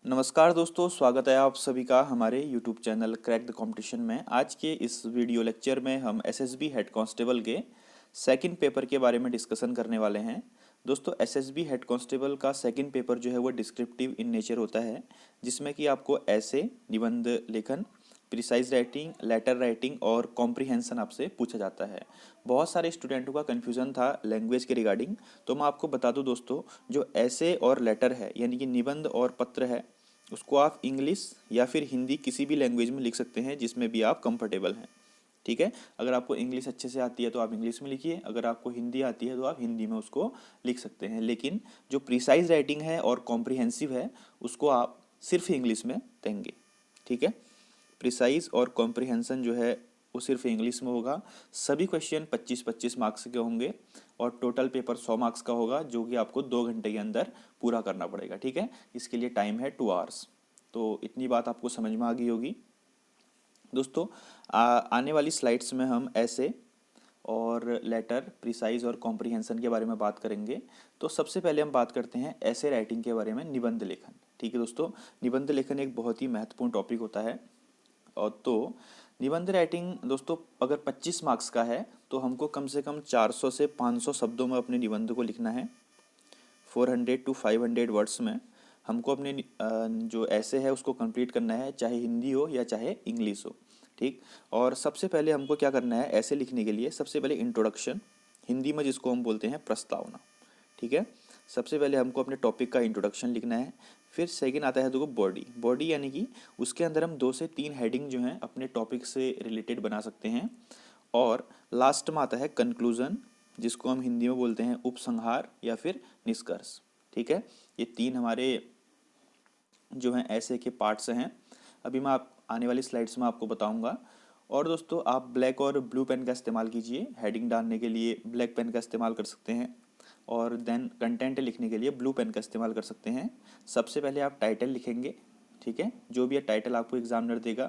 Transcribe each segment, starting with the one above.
नमस्कार दोस्तों, स्वागत है आप सभी का हमारे YouTube channel crack the competition में। आज के इस वीडियो लेक्चर में हम एसएसबी हेड कांस्टेबल के सेकंड पेपर के बारे में डिस्कशन करने वाले हैं। दोस्तों, एसएसबी हेड कांस्टेबल का सेकंड पेपर जो है वो डिस्क्रिप्टिव इन नेचर होता है, जिसमें कि आपको ऐसे, निबंध लेखन, प्रिसाइज राइटिंग, लेटर राइटिंग और कॉम्प्रिहेंशन आपसे पूछा जाता है। बहुत सारे स्टूडेंटों का कन्फ्यूज़न था लैंग्वेज के रिगार्डिंग, तो मैं आपको बता दूं दोस्तों, जो ऐसे और लेटर है यानी कि निबंध और पत्र है, उसको आप इंग्लिश या फिर हिंदी किसी भी लैंग्वेज में लिख सकते हैं जिसमें भी आप कंफर्टेबल हैं। ठीक है, अगर आपको इंग्लिश अच्छे से आती है तो आप इंग्लिश में लिखिए, अगर आपको हिंदी आती है तो आप हिंदी में उसको लिख सकते हैं। लेकिन जो प्रिसाइज राइटिंग है और कॉम्प्रिहेंसिव है उसको आप सिर्फ इंग्लिश में देंगे। ठीक है, प्रिसाइज और कॉम्प्रिहेंशन जो है वो सिर्फ इंग्लिश में होगा। सभी क्वेश्चन 25-25 मार्क्स के होंगे और टोटल पेपर 100 मार्क्स का होगा, जो कि आपको 2 घंटे के अंदर पूरा करना पड़ेगा। ठीक है, इसके लिए टाइम है 2 आवर्स। तो इतनी बात आपको समझ में आ गई होगी दोस्तों। आने वाली स्लाइड्स में हम ऐसे और लेटर, प्रिसाइज और कॉम्प्रिहेंशन के बारे में बात करेंगे। तो सबसे पहले हम बात करते हैं ऐसे राइटिंग के बारे में, निबंध लेखन। ठीक है दोस्तों, निबंध लेखन एक बहुत ही महत्वपूर्ण टॉपिक होता है। और तो निबंध राइटिंग दोस्तों अगर 25 मार्क्स का है तो हमको कम से कम 400 से 500 शब्दों में अपने निबंध को लिखना है। 400 टू 500 वर्ड्स में हमको अपने जो ऐसे है उसको कंप्लीट करना है, चाहे हिंदी हो या चाहे इंग्लिश हो। ठीक, और सबसे पहले हमको क्या करना है ऐसे लिखने के लिए, सबसे पहले इंट्रोडक्शन, हिंदी में जिसको हम बोलते हैं प्रस्तावना। ठीक है, सबसे पहले हमको अपने टॉपिक का इंट्रोडक्शन लिखना है। फिर सेकंड आता है देखो बॉडी। बॉडी यानी कि उसके अंदर हम 2 से 3 हेडिंग जो हैं अपने टॉपिक से रिलेटेड बना सकते हैं। और लास्ट में आता है कंक्लूजन, जिसको हम हिंदी में बोलते हैं उपसंहार या फिर निष्कर्ष। ठीक है, ये 3 हमारे जो हैं ऐसे के पार्ट्स हैं। अभी मैं आप आने वाली स्लाइड्स में आपको बताऊंगा। और दोस्तों आप ब्लैक और ब्लू पेन का इस्तेमाल कीजिए, हेडिंग डालने के लिए ब्लैक पेन का इस्तेमाल कर सकते हैं और देन कंटेंट लिखने के लिए ब्लू पेन का इस्तेमाल कर सकते हैं। सबसे पहले आप टाइटल लिखेंगे, ठीक है, जो भी टाइटल आपको एग्जामिनर देगा।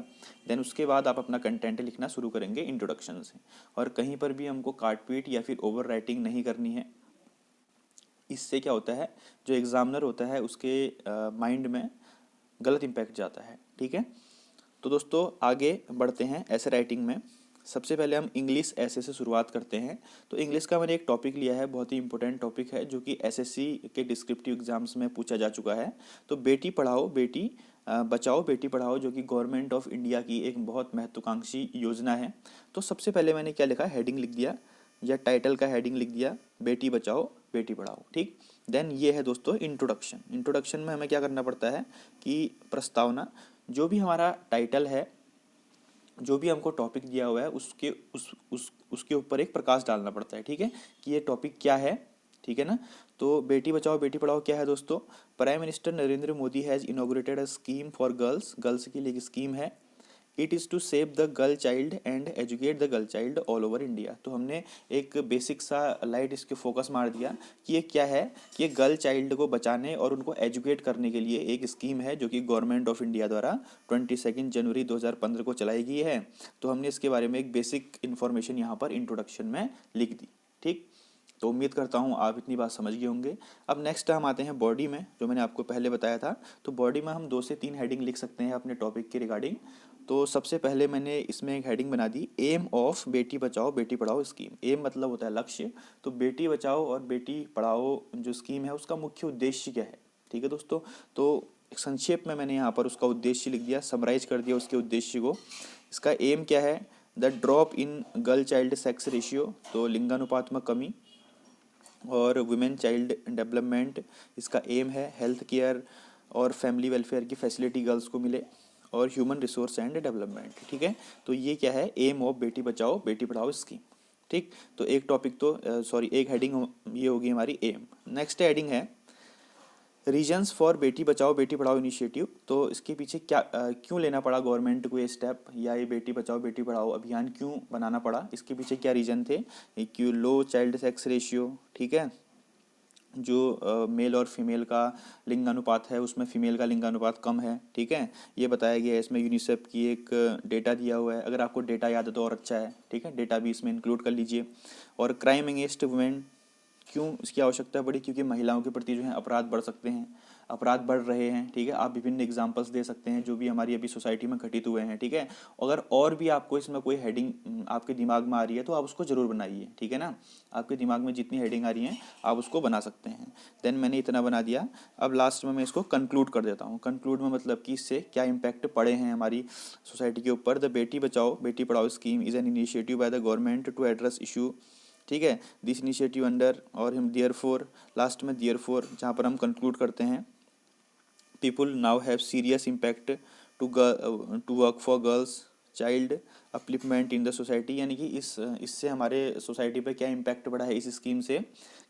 देन उसके बाद आप अपना कंटेंट लिखना शुरू करेंगे इंट्रोडक्शन से। और कहीं पर भी हमको काट पीट या फिर ओवर राइटिंग नहीं करनी है। इससे क्या होता है, जो एग्जामिनर होता है उसके माइंड में गलत इम्पैक्ट जाता है। ठीक है, तो दोस्तों आगे बढ़ते हैं ऐसे राइटिंग में। सबसे पहले हम इंग्लिश ऐसे से शुरुआत करते हैं। तो इंग्लिश का मैंने एक टॉपिक लिया है, बहुत ही इंपॉर्टेंट टॉपिक है, जो कि एसएससी के डिस्क्रिप्टिव एग्जाम्स में पूछा जा चुका है। तो बेटी पढ़ाओ बेटी बचाओ बेटी पढ़ाओ, जो कि गवर्नमेंट ऑफ इंडिया की एक बहुत महत्वाकांक्षी योजना है। तो सबसे पहले मैंने क्या लिखा, हेडिंग लिख दिया या टाइटल का हेडिंग लिख दिया, बेटी बचाओ बेटी पढ़ाओ। ठीक, देन ये है दोस्तों इंट्रोडक्शन। इंट्रोडक्शन में हमें क्या करना पड़ता है कि प्रस्तावना, जो भी हमारा टाइटल है, जो भी हमको टॉपिक दिया हुआ है उसके ऊपर एक प्रकाश डालना पड़ता है। ठीक है, कि ये टॉपिक क्या है। ठीक है ना, तो बेटी बचाओ बेटी पढ़ाओ क्या है दोस्तों, prime minister Narendra Modi has inaugurated a scheme for girls. Girls के लिए एक स्कीम है। It is to save the girl child and educate the girl child all over India. तो हमने एक बेसिक सा लाइट इसके फोकस मार दिया कि ये क्या है, कि ये गर्ल चाइल्ड को बचाने और उनको एजुकेट करने के लिए एक स्कीम है, जो कि गवर्नमेंट ऑफ इंडिया द्वारा 22 जनवरी 2015 को चलाई गई है। तो हमने इसके बारे में एक बेसिक इन्फॉर्मेशन यहाँ पर इंट्रोडक्शन में लिख दी। ठीक, तो उम्मीद करता हूँ आप इतनी बात समझ गए होंगे। अब नेक्स्ट हम आते हैं बॉडी में, जो मैंने आपको पहले बताया था। तो बॉडी में हम 2 से 3 हेडिंग लिख सकते हैं अपने टॉपिक के रिगार्डिंग। तो सबसे पहले मैंने इसमें एक हेडिंग बना दी, एम ऑफ बेटी बचाओ बेटी पढ़ाओ स्कीम। एम मतलब होता है लक्ष्य। तो बेटी बचाओ और बेटी पढ़ाओ जो स्कीम है उसका मुख्य उद्देश्य क्या है। ठीक है दोस्तों, तो एक संक्षेप में मैंने यहाँ पर उसका उद्देश्य लिख दिया, समराइज कर दिया उसके उद्देश्य को। इसका एम क्या है, the drop in girl child sex ratio, तो लिंगानुपात में कमी। और वुमेन चाइल्ड डेवलपमेंट, इसका एम है हेल्थ केयर और फैमिली वेलफेयर की फैसिलिटी गर्ल्स को मिले। और ह्यूमन रिसोर्स एंड डेवलपमेंट। ठीक है, तो ये क्या है, एम ऑफ बेटी बचाओ बेटी पढ़ाओ स्कीम। ठीक, तो एक टॉपिक तो एक हेडिंग ये होगी हमारी एम। नेक्स्ट हेडिंग है रीजन्स फॉर बेटी बचाओ बेटी पढ़ाओ इनिशिएटिव। तो इसके पीछे क्या क्यों लेना पड़ा गवर्नमेंट को ये स्टेप, या ये बेटी बचाओ बेटी पढ़ाओ अभियान क्यों बनाना पड़ा, इसके पीछे क्या रीजन थे। क्यों लो चाइल्ड सेक्स रेशियो, ठीक है, जो मेल और फीमेल का लिंगानुपात है उसमें फीमेल का लिंगानुपात कम है। ठीक है, ये बताया गया है। इसमें यूनिसेफ की एक डेटा दिया हुआ है, अगर आपको डेटा याद है तो और अच्छा है। ठीक है, डेटा भी इसमें इंक्लूड कर लीजिए। और क्राइम अगेंस्ट वुमेन क्यों इसकी आवश्यकता बढ़ी? क्योंकि महिलाओं के प्रति जो है अपराध बढ़ सकते हैं, अपराध बढ़ रहे हैं, ठीक है। आप विभिन्न एग्जांपल्स दे सकते हैं जो भी हमारी अभी सोसाइटी में घटित हुए हैं, ठीक है। अगर और भी आपको इसमें कोई हेडिंग आपके दिमाग में आ रही है तो आप उसको ज़रूर बनाइए, ठीक है ना। आपके दिमाग में जितनी हेडिंग आ रही हैं आप उसको बना सकते हैं। देन मैंने इतना बना दिया। अब लास्ट में मैं इसको कंक्लूड कर देता हूँ। कंक्लूड में मतलब कि इससे क्या इम्पैक्ट पड़े हैं हमारी सोसाइटी के ऊपर। द बेटी Bachao Beti Padhao scheme is an initiative by the government to address issue, ठीक है। दिस इनिशिएटिव अंडर और हम देयर फोर, लास्ट में देयर फोर जहाँ पर हम कंक्लूड करते हैं, people now have serious impact to work for girls child upliftment in the society. यानी कि इससे हमारे सोसाइटी पे क्या इम्पैक्ट पड़ा है इस स्कीम से,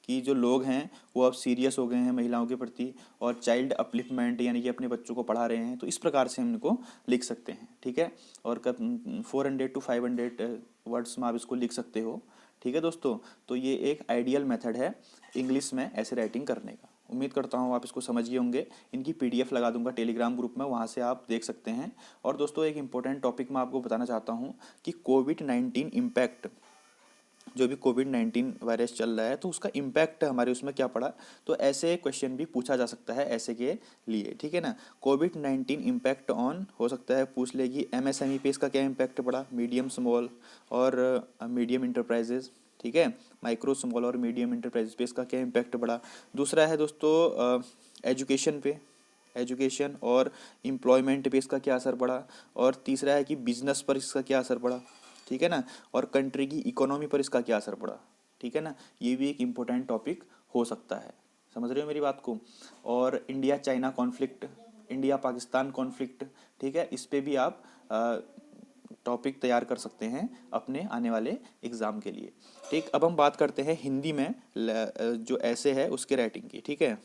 कि जो लोग हैं वो अब सीरियस हो गए हैं महिलाओं के प्रति, और चाइल्ड अपलिफ्टमेंट यानी कि अपने बच्चों को पढ़ा रहे हैं। तो इस प्रकार से हम इनको लिख सकते हैं, ठीक है। और 400 to 500 वर्ड्स में आप इसको लिख सकते हो, ठीक है दोस्तों। तो ये एक आइडियल मेथड है इंग्लिश में ऐसे राइटिंग करने का। उम्मीद करता हूँ आप इसको समझिए होंगे। इनकी पीडीएफ लगा दूंगा टेलीग्राम ग्रुप में, वहाँ से आप देख सकते हैं। और दोस्तों एक इम्पोर्टेंट टॉपिक मैं आपको बताना चाहता हूँ कि कोविड-19 इम्पैक्ट, जो भी कोविड-19 वायरस चल रहा है तो उसका इम्पैक्ट हमारे उसमें क्या पड़ा। तो ऐसे क्वेश्चन भी पूछा जा सकता है ऐसे के लिए, ठीक है ना। कोविड-19 इम्पैक्ट ऑन हो सकता है पूछ लेगी एमएसएमई पे इसका क्या इम्पैक्ट पड़ा, मीडियम स्मॉल और मीडियम इंटरप्राइजेज, ठीक है। माइक्रो स्मॉल और मीडियम इंटरप्राइजेज पे इसका क्या इम्पैक्ट पड़ा। दूसरा है दोस्तों एजुकेशन पे, एजुकेशन और एम्प्लॉयमेंट पे इसका क्या असर पड़ा। और तीसरा है कि बिजनेस पर इसका क्या असर पड़ा, ठीक है ना। और कंट्री की इकोनॉमी पर इसका क्या असर पड़ा, ठीक है ना। ये भी एक इम्पोर्टेंट टॉपिक हो सकता है, समझ रहे हो मेरी बात को। और India China conflict, India Pakistan conflict, ठीक है, इस पे भी आप टॉपिक तैयार कर सकते हैं अपने आने वाले एग्ज़ाम के लिए, ठीक। अब हम बात करते हैं हिंदी में जो ऐसे है उसके राइटिंग की, ठीक है।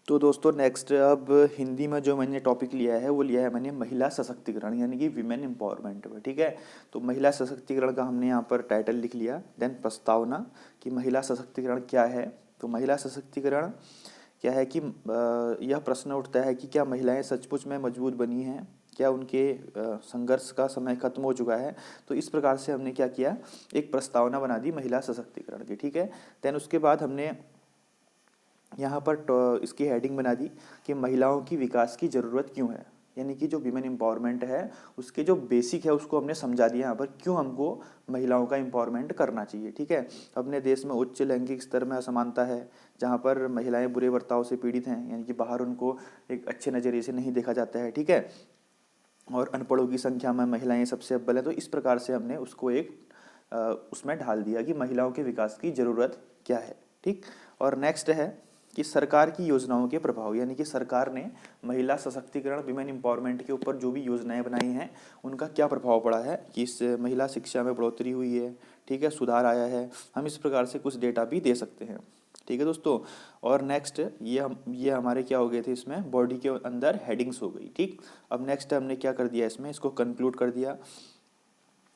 तो दोस्तों नेक्स्ट अब हिंदी में जो मैंने टॉपिक लिया है वो लिया है मैंने महिला सशक्तिकरण यानी कि विमेन एम्पावरमेंट पे, ठीक है। तो महिला सशक्तिकरण का हमने यहाँ पर टाइटल लिख लिया। देन प्रस्तावना कि महिला सशक्तिकरण क्या है। तो महिला सशक्तिकरण क्या है कि यह प्रश्न उठता है कि क्या महिलाएं सचमुच में मजबूत बनी हैं, क्या उनके संघर्ष का समय खत्म हो चुका है। तो इस प्रकार से हमने क्या किया, एक प्रस्तावना बना दी महिला सशक्तिकरण की, ठीक है। देन उसके बाद हमने यहाँ पर इसकी हेडिंग बना दी कि महिलाओं की विकास की ज़रूरत क्यों है। यानी कि जो विमेन एम्पावरमेंट है उसके जो बेसिक है उसको हमने समझा दिया यहाँ पर, क्यों हमको महिलाओं का एम्पावरमेंट करना चाहिए, ठीक है। अपने देश में उच्च लैंगिक स्तर में असमानता है, जहाँ पर महिलाएं बुरे बर्ताव से पीड़ित हैं, यानी कि बाहर उनको एक अच्छे नज़रिए से नहीं देखा जाता है, ठीक है। और अनपढ़ों की संख्या में महिलाएं सबसे अव्वल हैं। तो इस प्रकार से हमने उसको एक उसमें ढाल दिया कि महिलाओं के विकास की ज़रूरत क्या है, ठीक। और नेक्स्ट है कि सरकार की योजनाओं के प्रभाव, यानी कि सरकार ने महिला सशक्तिकरण विमेन एम्पावरमेंट के ऊपर जो भी योजनाएं बनाई हैं उनका क्या प्रभाव पड़ा है, कि इस महिला शिक्षा में बढ़ोतरी हुई है, ठीक है, सुधार आया है। हम इस प्रकार से कुछ डेटा भी दे सकते हैं, ठीक है दोस्तों। और नेक्स्ट ये हमारे क्या हो गए थे, इसमें बॉडी के अंदर हेडिंग्स हो गई, ठीक। अब नेक्स्ट हमने क्या कर दिया, इसमें इसको कंक्लूड कर दिया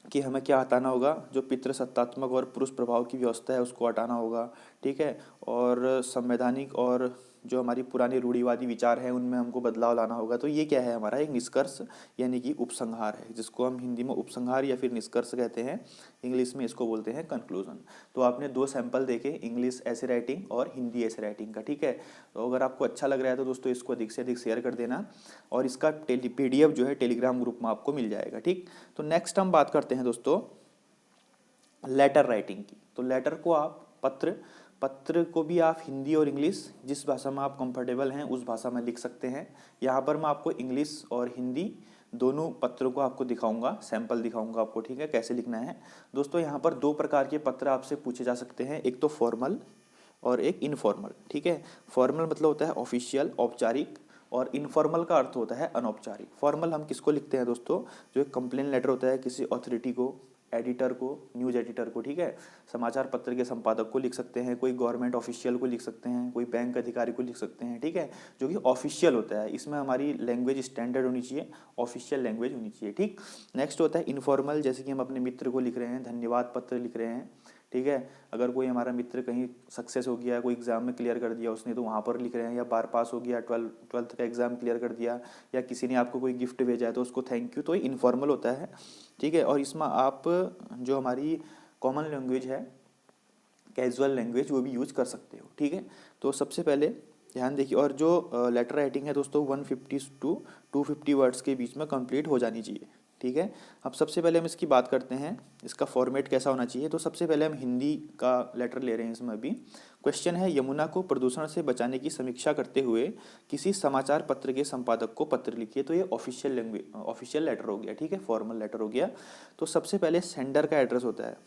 कि हमें क्या हटाना होगा, जो पितृसत्तात्मक और पुरुष प्रभाव की व्यवस्था है उसको हटाना होगा, ठीक है। और संवैधानिक और जो हमारी पुरानी रूढ़िवादी विचार हैं उनमें हमको बदलाव लाना होगा। तो ये क्या है हमारा एक निष्कर्ष यानी कि उपसंहार है, जिसको हम हिंदी में उपसंहार या फिर निष्कर्ष कहते हैं, इंग्लिश में इसको बोलते हैं कंक्लूजन। तो आपने दो सैंपल देखे, इंग्लिश ऐसे राइटिंग और हिंदी ऐसे राइटिंग का, ठीक है। तो अगर आपको अच्छा लग रहा है तो दोस्तों इसको अधिक से अधिक शेयर कर देना, और इसका पीडीएफ जो है टेलीग्राम ग्रुप में आपको मिल जाएगा, ठीक। तो नेक्स्ट हम बात करते हैं दोस्तों लेटर राइटिंग की। तो लेटर को आप पत्र को भी आप हिंदी और इंग्लिश जिस भाषा में आप कंफर्टेबल हैं उस भाषा में लिख सकते हैं। यहाँ पर मैं आपको इंग्लिश और हिंदी दोनों पत्रों को आपको दिखाऊंगा, सैंपल दिखाऊंगा आपको, ठीक है, कैसे लिखना है। दोस्तों यहाँ पर दो प्रकार के पत्र आपसे पूछे जा सकते हैं, एक तो फॉर्मल और एक इनफॉर्मल, ठीक है। फॉर्मल मतलब होता है ऑफिशियल औपचारिक, और इनफॉर्मल का अर्थ होता है अनौपचारिक। फॉर्मल हम किसको लिखते हैं दोस्तों, जो एक कंप्लेन लेटर होता है किसी अथॉरिटी को, एडिटर को, न्यूज़ एडिटर को, ठीक है। समाचार पत्र के संपादक को लिख सकते हैं, कोई गवर्नमेंट ऑफिशियल को लिख सकते हैं, कोई बैंक अधिकारी को लिख सकते हैं, ठीक है, जो कि ऑफिशियल होता है। इसमें हमारी लैंग्वेज स्टैंडर्ड होनी चाहिए, ऑफिशियल लैंग्वेज होनी चाहिए, ठीक। नेक्स्ट होता है इनफॉर्मल, जैसे कि हम अपने मित्र को लिख रहे हैं, धन्यवाद पत्र लिख रहे हैं, ठीक है। अगर कोई हमारा मित्र कहीं सक्सेस हो गया, कोई एग्ज़ाम में क्लियर कर दिया उसने, तो वहाँ पर लिख रहे हैं, या बार पास हो गया, ट्वेल्थ का एग्ज़ाम क्लियर कर दिया, या किसी ने आपको कोई गिफ्ट भेजा है तो उसको थैंक यू, तो ये इनफॉर्मल होता है, ठीक है। और इसमें आप जो हमारी कॉमन लैंग्वेज है कैजुअल लैंग्वेज वो भी यूज कर सकते हो। ठीक है, तो सबसे पहले ध्यान देखिए, और जो लेटर राइटिंग है दोस्तों 150 टू 250 वर्ड्स के बीच में कंप्लीट हो जानी चाहिए। ठीक है, अब सबसे पहले हम इसकी बात करते हैं, इसका फॉर्मेट कैसा होना चाहिए। तो सबसे पहले हम हिंदी का लेटर ले रहे हैं इसमें अभी। क्वेश्चन है, यमुना को प्रदूषण से बचाने की समीक्षा करते हुए किसी समाचार पत्र के संपादक को पत्र लिखिए। तो ये ऑफिशियल लैंग्वेज, ऑफिशियल लेटर हो गया। ठीक है, फॉर्मल लेटर हो गया। तो सबसे पहले सेंडर का एड्रेस होता है,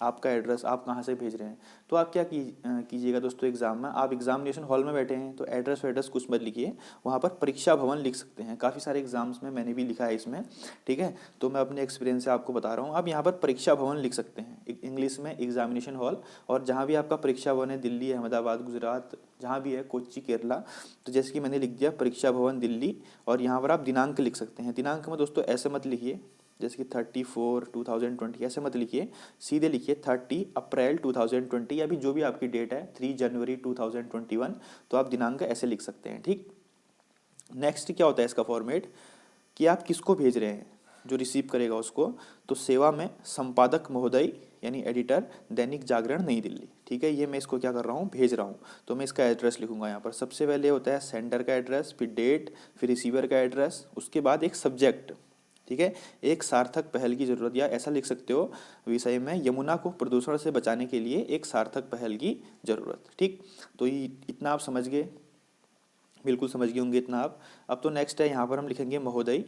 आपका एड्रेस, आप कहाँ से भेज रहे हैं। तो आप क्या कीजिएगा दोस्तों, एग्जाम में आप एग्जामिनेशन हॉल में बैठे हैं तो एड्रेस वेड्रेस कुछ मत लिखिए, वहाँ पर परीक्षा भवन लिख सकते हैं। काफ़ी सारे एग्जाम्स में मैंने भी लिखा है इसमें। ठीक है, तो मैं अपने एक्सपीरियंस से आपको बता रहा हूँ। आप यहाँ पर परीक्षा भवन लिख सकते हैं इंग्लिश में, एग्जामिनेशन हॉल। और जहाँ भी आपका परीक्षा भवन है, दिल्ली, अहमदाबाद, गुजरात, जहाँ भी है, कोच्चि, केरला, तो जैसे कि मैंने लिख दिया परीक्षा भवन दिल्ली। और यहाँ पर आप दिनांक लिख सकते हैं। दिनांक में दोस्तों ऐसे मत लिखिए जैसे कि 34/2020, ऐसे मत लिखिए, सीधे लिखिए 30 अप्रैल 2020, या भी जो भी आपकी डेट है 3 जनवरी 2021। तो आप दिनांक ऐसे लिख सकते हैं। ठीक, नेक्स्ट क्या होता है इसका फॉर्मेट, कि आप किसको भेज रहे हैं, जो रिसीव करेगा उसको। तो सेवा में संपादक महोदय यानी एडिटर, दैनिक जागरण, नई दिल्ली। ठीक है, ये मैं इसको क्या कर रहा हूँ, भेज रहा हूँ। तो मैं इसका एड्रेस लिखूंगा यहाँ पर। सबसे पहले होता है सेंडर का एड्रेस, फिर डेट, फिर रिसीवर का एड्रेस, उसके बाद एक सब्जेक्ट। ठीक है, एक सार्थक पहल की जरूरत, या ऐसा लिख सकते हो विषय में, यमुना को प्रदूषण से बचाने के लिए एक सार्थक पहल की जरूरत। ठीक, तो ये इतना आप समझ गए, बिल्कुल समझ गए होंगे इतना आप। अब तो नेक्स्ट है, यहाँ पर हम लिखेंगे महोदय,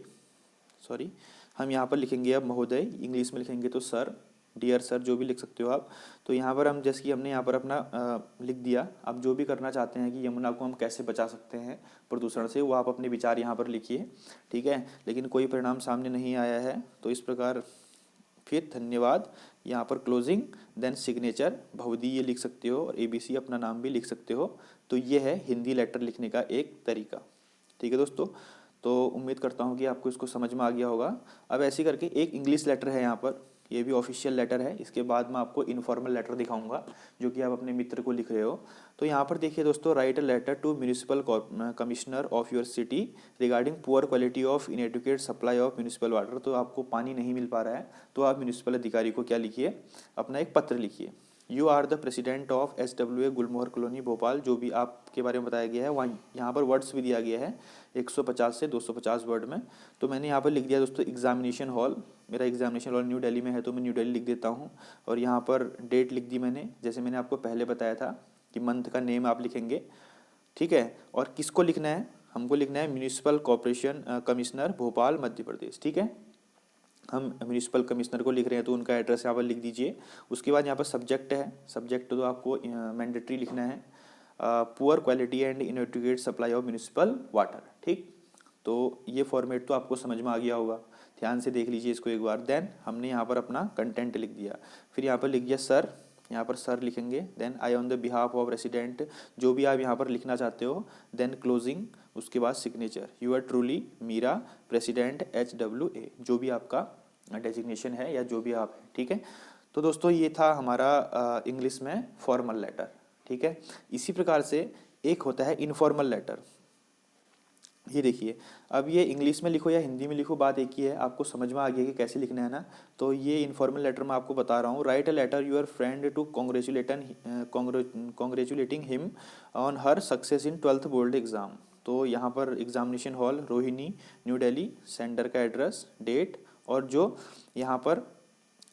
सॉरी, हम यहाँ पर लिखेंगे अब महोदय, इंग्लिश में लिखेंगे तो सर, डियर सर, जो भी लिख सकते हो आप। तो यहाँ पर हम, जैसे कि हमने यहाँ पर अपना लिख दिया। अब जो भी करना चाहते हैं कि यमुना को हम कैसे बचा सकते हैं प्रदूषण से, वो आप अपने विचार यहाँ पर लिखिए। ठीक है, लेकिन कोई परिणाम सामने नहीं आया है, तो इस प्रकार फिर धन्यवाद, यहाँ पर क्लोजिंग, देन सिग्नेचर, भवदी ये लिख सकते हो, और ABC अपना नाम भी लिख सकते हो। तो ये है हिंदी लेटर लिखने का एक तरीका। ठीक है दोस्तों, तो उम्मीद करता हूँ कि आपको इसको समझ में आ गया होगा। अब ऐसे करके एक इंग्लिश लेटर है यहाँ पर, ये भी ऑफिशियल लेटर है। इसके बाद मैं आपको इनफॉर्मल लेटर दिखाऊंगा जो कि आप अपने मित्र को लिख रहे हो। तो यहाँ पर देखिए दोस्तों, write a letter to municipal commissioner of your city regarding poor quality of inadequate supply of municipal water. तो आपको पानी नहीं मिल पा रहा है, तो आप म्यूनिसिपल अधिकारी को क्या लिखिए, अपना एक पत्र लिखिए। You are the president of SWA Gulmohar colony Bhopal, जो भी आपके बारे में बताया गया है, वहाँ यहाँ पर वर्ड्स भी दिया गया है 150 से 250 वर्ड में। तो मैंने यहाँ पर लिख दिया दोस्तों एग्जामिनेशन हॉल, मेरा एग्जामिनेशन हॉल न्यू दिल्ली में है, तो मैं न्यू दिल्ली लिख देता हूँ। और यहाँ पर डेट लिख दी मैंने, जैसे मैंने आपको पहले बताया था कि मंथ का नेम आप लिखेंगे। ठीक है, और किसको लिखना है, हमको लिखना है municipal corporation commissioner Bhopal Madhya Pradesh. ठीक है, हम म्यूनिसिपल कमिश्नर को लिख रहे हैं तो उनका एड्रेस यहाँ पर लिख दीजिए। उसके बाद यहाँ पर सब्जेक्ट है, सब्जेक्ट तो आपको मैंडेटरी लिखना है, poor quality and inadequate supply of municipal water. ठीक, तो ये फॉर्मेट तो आपको समझ में आ गया होगा, ध्यान से देख लीजिए इसको एक बार। देन हमने यहाँ पर अपना कंटेंट लिख दिया, फिर यहाँ पर लिख दिया सर, यहाँ पर सर लिखेंगे। Then I on the behalf of resident, जो भी आप यहाँ पर लिखना चाहते हो। देन क्लोजिंग, उसके बाद signature, yours truly Meera president HWA, जो भी आपका डेजिग्नेशन है या जो भी आप है। ठीक है, तो दोस्तों ये था हमारा इंग्लिश में फॉर्मल लेटर। ठीक है, इसी प्रकार से एक होता है इनफॉर्मल लेटर। ये देखिए, अब ये इंग्लिश में लिखो या हिंदी में लिखो, बात एक ही है, आपको समझ में आ गया कि कैसे लिखना है ना। तो ये इनफॉर्मल लेटर मैं आपको बता रहा हूँ। Write a letter your friend to congratulating him on her success in 12th board exam. तो यहाँ पर examination hall Rohini, New Delhi, sender का एड्रेस, डेट, और जो यहाँ पर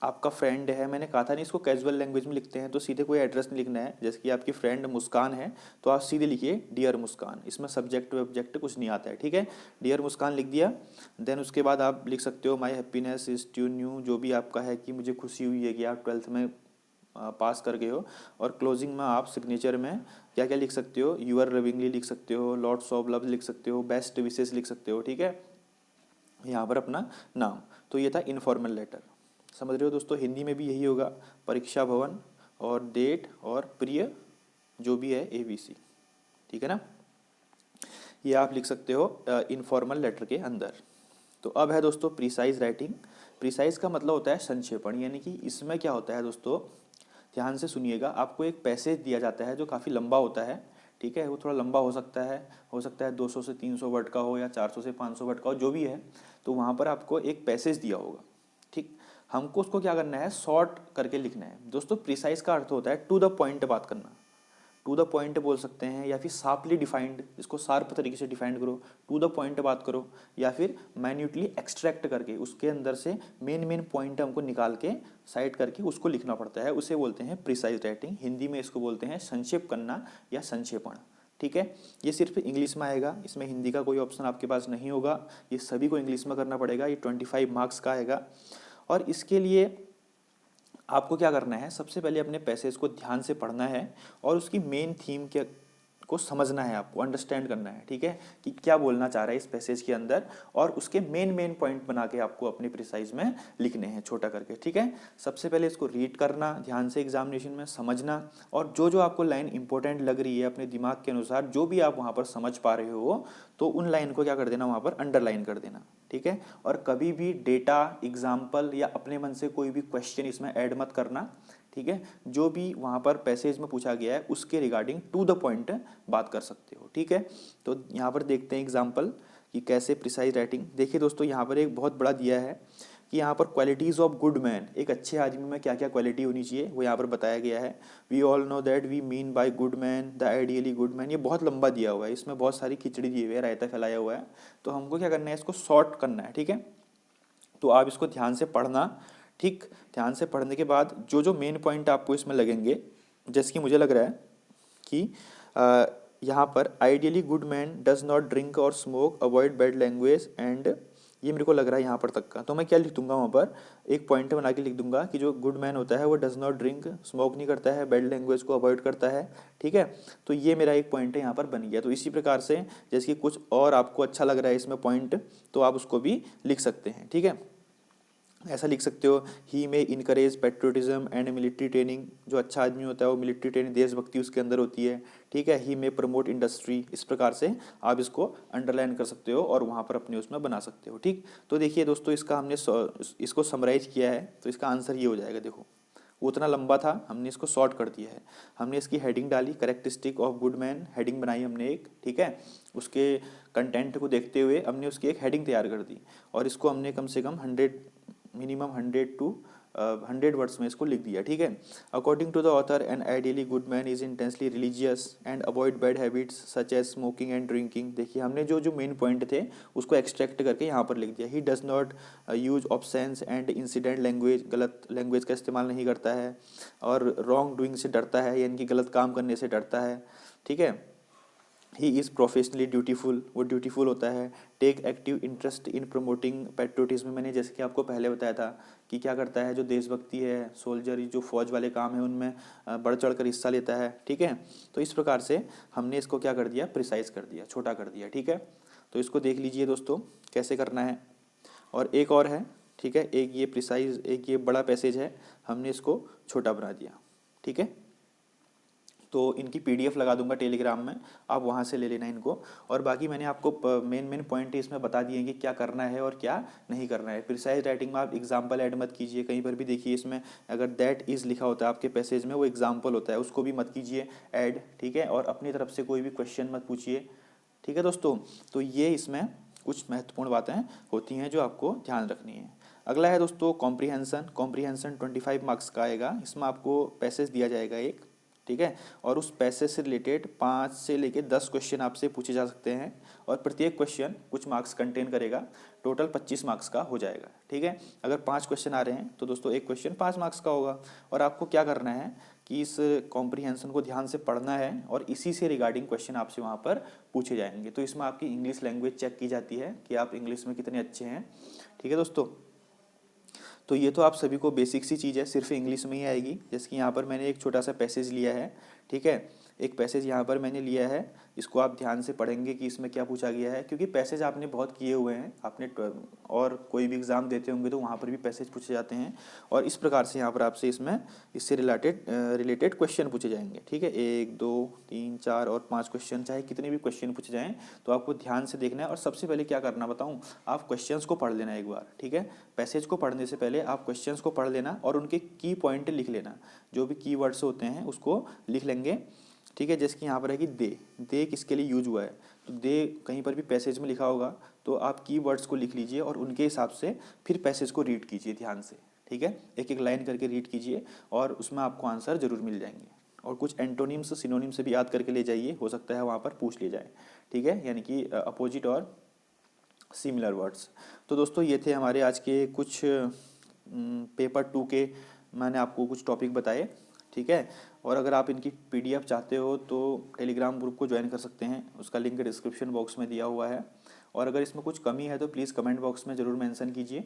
आपका फ्रेंड है, मैंने कहा था नहीं इसको कैजुअल लैंग्वेज में लिखते हैं, तो सीधे कोई एड्रेस नहीं लिखना है। जैसे कि आपकी फ्रेंड मुस्कान है, तो आप सीधे लिखिए डियर मुस्कान, इसमें सब्जेक्ट वब्जेक्ट कुछ नहीं आता है। ठीक है, डियर मुस्कान लिख दिया। देन उसके बाद आप लिख सकते हो my happiness is to knew, जो भी आपका है कि मुझे खुशी हुई है कि आप 12th में पास कर गए हो। और क्लोजिंग में आप सिग्नेचर में क्या क्या लिख सकते हो, यूर लविंगली लिख सकते हो, लॉट्स ऑफ लव लिख सकते हो, बेस्ट विशेष लिख सकते हो। ठीक है, यहाँ पर अपना नाम। तो ये था इनफॉर्मल लेटर, समझ रहे हो दोस्तों। हिंदी में भी यही होगा, परीक्षा भवन और डेट और प्रिय, जो भी है ABC। ठीक है ना, ये आप लिख सकते हो इनफॉर्मल लेटर के अंदर। तो अब है दोस्तों प्रिसाइज राइटिंग। प्रिसाइज का मतलब होता है संक्षेपण, यानी कि इसमें क्या होता है दोस्तों, ध्यान से सुनिएगा। आपको एक पैसेज दिया जाता है जो काफ़ी लंबा होता है। ठीक है, वो थोड़ा लंबा हो सकता है 200 से 300 वर्ड का हो, या 400 से 500 वर्ड का हो, जो भी है। तो वहाँ पर आपको एक पैसेज दिया होगा। ठीक, हमको उसको क्या करना है, शॉर्ट करके लिखना है। दोस्तों प्रिसाइज का अर्थ होता है टू द पॉइंट बात करना, टू द पॉइंट बोल सकते हैं, या फिर शार्पली डिफाइंड, इसको शार्प तरीके से डिफाइंड करो, टू द पॉइंट बात करो, या फिर माइन्यूटली एक्सट्रैक्ट करके उसके अंदर से मेन मेन पॉइंट हमको निकाल के साइड करके उसको लिखना पड़ता है, उसे बोलते हैं प्रिसाइज राइटिंग। हिंदी में इसको बोलते हैं संक्षेप करना या संक्षेपण। ठीक है, ये सिर्फ इंग्लिश में आएगा, इसमें हिंदी का कोई ऑप्शन आपके पास नहीं होगा, ये सभी को इंग्लिश में करना पड़ेगा। ये 25 मार्क्स का आएगा। और इसके लिए आपको क्या करना है, सबसे पहले अपने पैसेज को ध्यान से पढ़ना है और उसकी मेन थीम के को समझना है, आपको अंडरस्टैंड करना है। ठीक है, कि क्या बोलना चाह रहा है इस पैसेज के अंदर, और उसके मेन मेन पॉइंट बना के आपको अपनी प्रिसाइज में लिखने हैं छोटा करके। ठीक है, सबसे पहले इसको रीड करना ध्यान से, एग्जामिनेशन में समझना, और जो जो आपको लाइन इंपॉर्टेंट लग रही है अपने दिमाग के अनुसार, जो भी आप वहाँ पर समझ पा रहे हो, तो उन लाइन को क्या कर देना, वहाँ पर अंडरलाइन कर देना। ठीक है, और कभी भी डेटा, एग्जाम्पल या अपने मन से कोई भी क्वेश्चन इसमें ऐड मत करना। ठीक है, जो भी वहाँ पर पैसेज में पूछा गया है उसके रिगार्डिंग टू द पॉइंट बात कर सकते हो। ठीक है, तो यहाँ पर देखते हैं एग्जाम्पल कि कैसे प्रिसाइज राइटिंग। देखिए दोस्तों, यहाँ पर एक बहुत बड़ा दिया है कि यहाँ पर क्वालिटीज़ ऑफ गुड मैन, एक अच्छे आदमी में क्या क्या क्वालिटी होनी चाहिए वो यहाँ पर बताया गया है। We all know that we mean by good man the ideally good man. ये बहुत लंबा दिया हुआ है, इसमें बहुत सारी खिचड़ी दी हुई है, रायता फैलाया हुआ है, तो हमको क्या करना है, इसको शॉर्ट करना है। ठीक है, तो आप इसको ध्यान से पढ़ना। ठीक, ध्यान से पढ़ने के बाद जो जो मेन पॉइंट आपको इसमें लगेंगे, जैसे कि मुझे लग रहा है कि यहाँ पर ideally good man does not drink और smoke, avoid bad language and, ये मेरे को लग रहा है यहाँ पर तक का, तो मैं क्या लिख दूंगा, वहाँ पर एक पॉइंट बना के लिख दूंगा कि जो गुड मैन होता है वो डज नॉट ड्रिंक, स्मोक नहीं करता है, बैड लैंग्वेज को अवॉइड करता है। ठीक है, तो ये मेरा एक पॉइंट है यहाँ पर बन गया। तो इसी प्रकार से जैसे कि कुछ और आपको अच्छा लग रहा है इसमें पॉइंट, तो आप उसको भी लिख सकते हैं। ठीक है, ऐसा लिख सकते हो, ही में encourage patriotism and military training, जो अच्छा आदमी होता है वो मिलिट्री ट्रेनिंग, देशभक्ति उसके अंदर होती है। ठीक है, ही में प्रमोट इंडस्ट्री, इस प्रकार से आप इसको अंडरलाइन कर सकते हो और वहाँ पर अपने उसमें बना सकते हो। ठीक, तो देखिए दोस्तों, इसका हमने इसको समराइज किया है, तो इसका आंसर ये हो जाएगा। देखो वो उतना लंबा था, हमने इसको शॉर्ट कर दिया है। हमने इसकी हेडिंग डाली, characteristic of good man, heading बनाई हमने एक। ठीक है, उसके कंटेंट को देखते हुए हमने उसकी एक हेडिंग तैयार कर दी, और इसको हमने कम से कम 100, मिनिमम 100 टू 100 वर्ड्स में इसको लिख दिया। ठीक है, according to the author an ideally good man is intensely religious and avoid bad habits such as smoking and drinking. देखिए हमने जो जो मेन पॉइंट थे उसको एक्सट्रैक्ट करके यहाँ पर लिख दिया। He does not use absence and incident language, गलत लैंग्वेज का इस्तेमाल नहीं करता है, और रॉन्ग डूइंग से डरता है, यानी कि गलत काम करने से डरता है। ठीक है, ही इज़ प्रोफेशनली ड्यूटीफुल, वो ड्यूटीफुल होता है। Take active interest in promoting patriotism, मैंने जैसे कि आपको पहले बताया था कि क्या करता है, जो देशभक्ति है, सोल्जर, जो फौज वाले काम है उनमें बढ़ चढ़ कर हिस्सा लेता है। ठीक है, तो इस प्रकार से हमने इसको क्या कर दिया, प्रिसाइज कर दिया, छोटा कर दिया। ठीक है, तो इसको देख लीजिए दोस्तों कैसे करना है। और एक और है, ठीक है, एक ये प्रिसाइज, एक ये बड़ा पैसेज है, हमने इसको छोटा बना दिया। ठीक है, तो इनकी पीडीएफ लगा दूंगा टेलीग्राम में, आप वहाँ से ले लेना इनको। और बाकी मैंने आपको मेन मेन पॉइंट इसमें बता दिए कि क्या करना है और क्या नहीं करना है। प्रिसाइज राइटिंग में आप एग्जाम्पल ऐड मत कीजिए, कहीं पर भी देखिए इसमें अगर दैट इज़ लिखा होता है आपके पैसेज में, वो एग्जाम्पल होता है, उसको भी मत कीजिए ऐड। ठीक है, और अपनी तरफ से कोई भी क्वेश्चन मत पूछिए। ठीक है दोस्तों, तो ये इसमें कुछ महत्वपूर्ण बातें होती हैं जो आपको ध्यान रखनी है। अगला है दोस्तों कॉम्प्रीहेंसन। कॉम्प्रीहेंसन 25 मार्क्स का आएगा। इसमें आपको पैसेज दिया जाएगा एक, ठीक है, और उस पैसेज से रिलेटेड 5 से लेकर 10 क्वेश्चन आपसे पूछे जा सकते हैं, और प्रत्येक क्वेश्चन कुछ मार्क्स कंटेन करेगा। टोटल 25 मार्क्स का हो जाएगा। ठीक है, अगर 5 क्वेश्चन आ रहे हैं तो दोस्तों एक क्वेश्चन 5 मार्क्स का होगा। और आपको क्या करना है कि इस कॉम्प्रीहेंशन को ध्यान से पढ़ना है, और इसी से रिगार्डिंग क्वेश्चन आपसे वहाँ पर पूछे जाएंगे। तो इसमें आपकी इंग्लिश लैंग्वेज चेक की जाती है कि आप इंग्लिश में कितने अच्छे हैं। ठीक है दोस्तों, तो ये तो आप सभी को बेसिक सी चीज़ है, सिर्फ इंग्लिश में ही आएगी। जैसे कि यहाँ पर मैंने एक छोटा सा पैसेज लिया है। ठीक है, एक पैसेज यहाँ पर मैंने लिया है, इसको आप ध्यान से पढ़ेंगे कि इसमें क्या पूछा गया है, क्योंकि पैसेज आपने बहुत किए हुए हैं, आपने और कोई भी एग्ज़ाम देते होंगे तो वहाँ पर भी पैसेज पूछे जाते हैं, और इस प्रकार से यहाँ पर आपसे इसमें इससे रिलेटेड क्वेश्चन पूछे जाएंगे। ठीक है, 1 2 3 4 और 5 क्वेश्चन, चाहे कितने भी क्वेश्चन पूछे जाएँ, तो आपको ध्यान से देखना है। और सबसे पहले क्या करना बताऊँ, आप क्वेश्चंस को पढ़ लेना एक बार। ठीक है, पैसेज को पढ़ने से पहले आप क्वेश्चंस को पढ़ लेना और उनके की पॉइंट लिख लेना, जो भी की वर्ड्स होते हैं उसको लिख लेंगे। ठीक है, जैसे कि यहाँ पर है कि दे किसके लिए यूज हुआ है, तो दे कहीं पर भी पैसेज में लिखा होगा, तो आप की वर्ड्स को लिख लीजिए और उनके हिसाब से फिर पैसेज को रीड कीजिए ध्यान से। ठीक है, एक एक लाइन करके रीड कीजिए और उसमें आपको आंसर जरूर मिल जाएंगे। और कुछ एंटोनिम्स सिनोनिम्स से भी याद करके ले जाइए, हो सकता है वहाँ पर पूछ लिए जाए, ठीक है, यानी कि अपोजिट और सिमिलर वर्ड्स। तो दोस्तों ये थे हमारे आज के कुछ पेपर 2 के, मैंने आपको कुछ टॉपिक बताए, ठीक है। और अगर आप इनकी पीडीएफ चाहते हो तो टेलीग्राम ग्रुप को ज्वाइन कर सकते हैं, उसका लिंक डिस्क्रिप्शन बॉक्स में दिया हुआ है। और अगर इसमें कुछ कमी है तो प्लीज़ कमेंट बॉक्स में ज़रूर मेंशन कीजिए,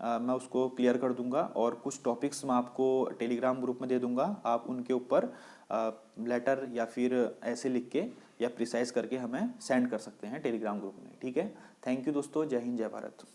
मैं उसको क्लियर कर दूंगा। और कुछ टॉपिक्स मैं आपको टेलीग्राम ग्रुप में दे दूंगा, आप उनके ऊपर लेटर या फिर ऐसे लिख के या प्रिसाइज करके हमें सेंड कर सकते हैं टेलीग्राम ग्रुप में, ठीक है। थैंक यू दोस्तों, जय हिंद जय भारत।